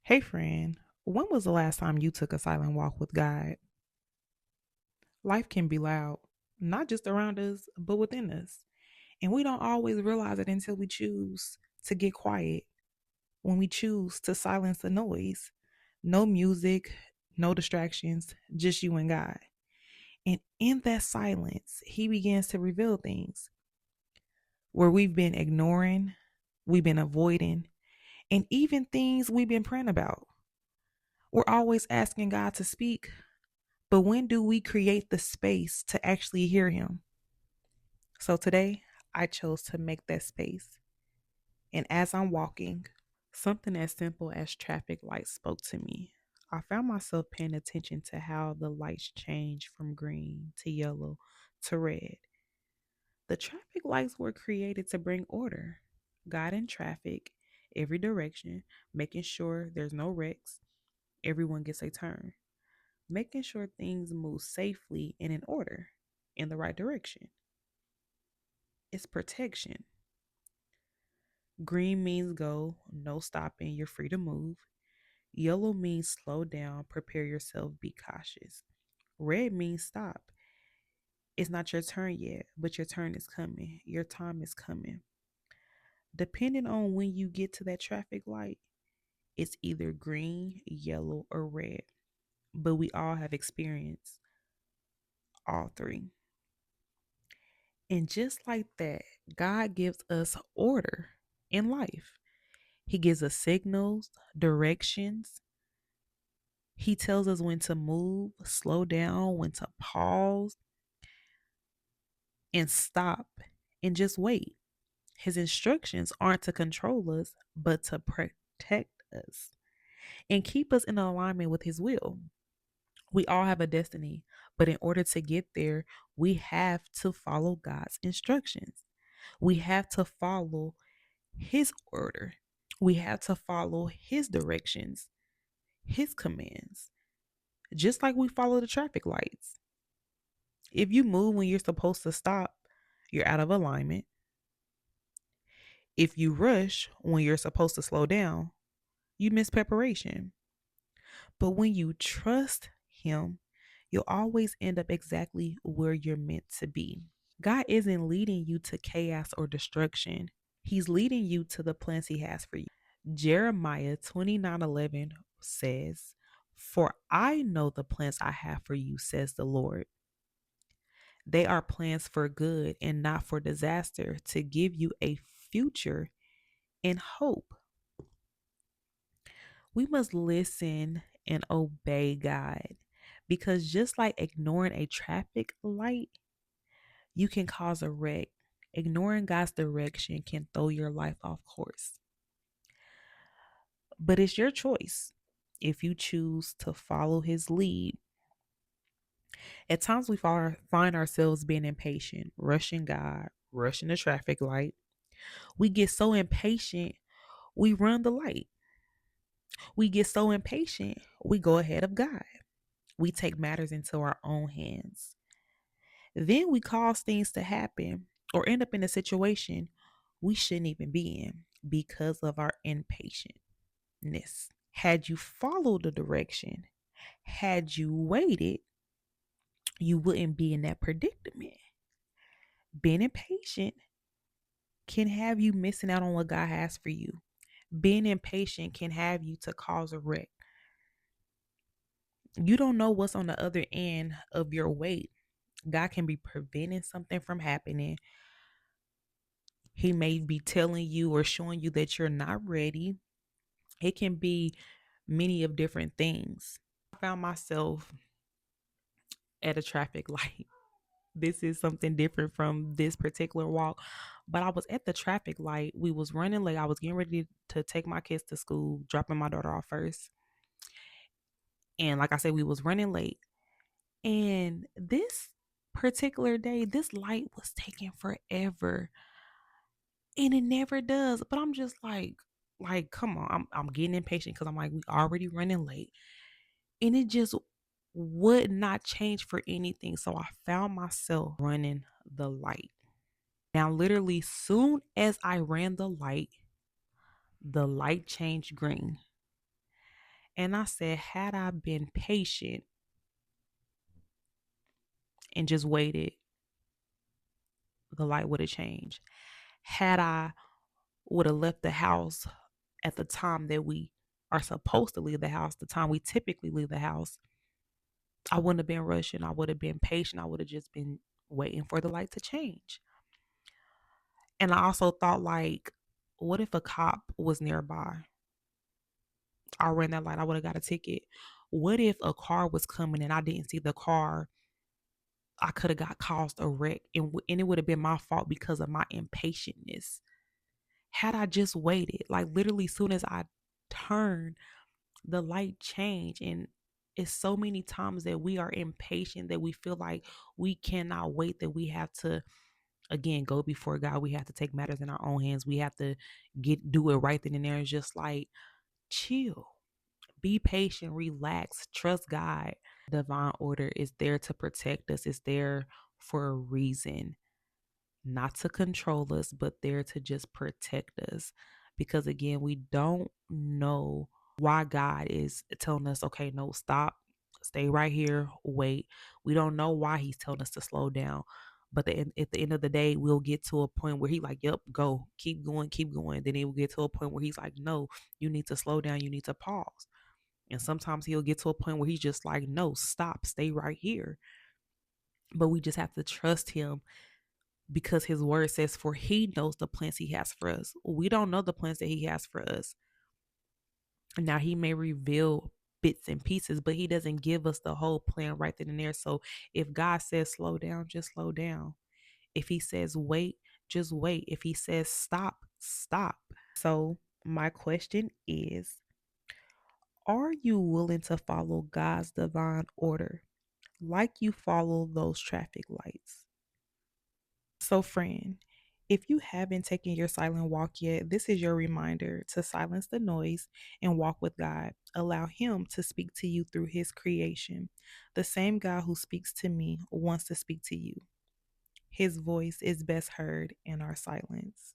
Hey, friend, when was the last time you took a silent walk with God? Life can be loud, not just around us, but within us. And we don't always realize it until we choose to get quiet, when we choose to silence the noise. No music, no distractions, just you and God. And in that silence, He begins to reveal things where we've been ignoring, we've been avoiding, and even things we've been praying about. We're always asking God to speak, but when do we create the space to actually hear Him? So today, I chose to make that space. And as I'm walking, something as simple as traffic lights spoke to me. I found myself paying attention to how the lights change from green to yellow to red. The traffic lights were created to bring order, guiding traffic every direction, making sure there's no wrecks, everyone gets a turn, making sure things move safely and in order in the right direction. It's protection. Green means go, no stopping, you're free to move. Yellow means slow down, prepare yourself, be cautious. Red means stop. It's not your turn yet, but your turn is coming. Your time is coming. Depending on when you get to that traffic light, it's either green, yellow, or red. But we all have experienced all three. And just like that, God gives us order in life. He gives us signals, directions. He tells us when to move, slow down, when to pause and stop and just wait. His instructions aren't to control us, but to protect us and keep us in alignment with His will. We all have a destiny, but in order to get there, we have to follow God's instructions. We have to follow His order. We have to follow His directions, His commands, just like we follow the traffic lights. If you move when you're supposed to stop, you're out of alignment. If you rush when you're supposed to slow down, you miss preparation. But when you trust Him, you'll always end up exactly where you're meant to be. God isn't leading you to chaos or destruction. He's leading you to the plans He has for you. Jeremiah 29:11 says, "For I know the plans I have for you, says the Lord. They are plans for good and not for disaster, to give you a future and hope." We must listen and obey God, because just like ignoring a traffic light, you can cause a wreck. Ignoring God's direction can throw your life off course. But it's your choice if you choose to follow His lead. At times, we find ourselves being impatient, rushing God, rushing the traffic light. We get so impatient, we run the light. We get so impatient, we go ahead of God. We take matters into our own hands. Then we cause things to happen or end up in a situation we shouldn't even be in because of our impatientness. Had you followed the direction, had you waited, you wouldn't be in that predicament. Being impatient can have you missing out on what God has for you. Being impatient can have you to cause a wreck. You don't know what's on the other end of your wait. God can be preventing something from happening. He may be telling you or showing you that you're not ready. It can be many of different things. I found myself at a traffic light. This is something different from this particular walk, but I was at the traffic light. We was running late. I was getting ready to take my kids to school, dropping my daughter off first. And like I said, we was running late. And this particular day, this light was taking forever. And it never does. But I'm just like, come on. I'm getting impatient because I'm like, we already running late. And it just would not change for anything. So I found myself running the light. Now, literally, soon as I ran the light changed green. And I said, had I been patient and just waited, the light would have changed. Had I would have left the house at the time that we are supposed to leave the house, the time we typically leave the house, I wouldn't have been rushing. I would have been patient. I would have just been waiting for the light to change. And I also thought, like, what if a cop was nearby? I ran that light, I would have got a ticket. What if a car was coming and I didn't see the car? I could have got caused a wreck, and it would have been my fault because of my impatientness. Had I just waited, like literally, soon as I turned, the light changed. And it's so many times that we are impatient, that we feel like we cannot wait, that we have to again go before God. We have to take matters in our own hands. We have to do it right then and there. It's just like, chill, be patient, relax, trust God. Divine order is there to protect us. It's there for a reason, not to control us, but there to just protect us. Because again, we don't know why God is telling us, okay, no, stop, stay right here, wait. We don't know why He's telling us to slow down. But at the end of the day, we'll get to a point where He like, yep, go, keep going, keep going. Then He will get to a point where He's like, no, you need to slow down, you need to pause. And sometimes He'll get to a point where He's just like, no, stop, stay right here. But we just have to trust Him, because His word says, for He knows the plans He has for us. We don't know the plans that He has for us. Now, He may reveal bits and pieces, but He doesn't give us the whole plan right then and there. So if God says slow down, just slow down. If He says wait, just wait. If He says stop, stop. So my question is, are you willing to follow God's divine order like you follow those traffic lights? So, friend, if you haven't taken your silent walk yet, this is your reminder to silence the noise and walk with God. Allow Him to speak to you through His creation. The same God who speaks to me wants to speak to you. His voice is best heard in our silence.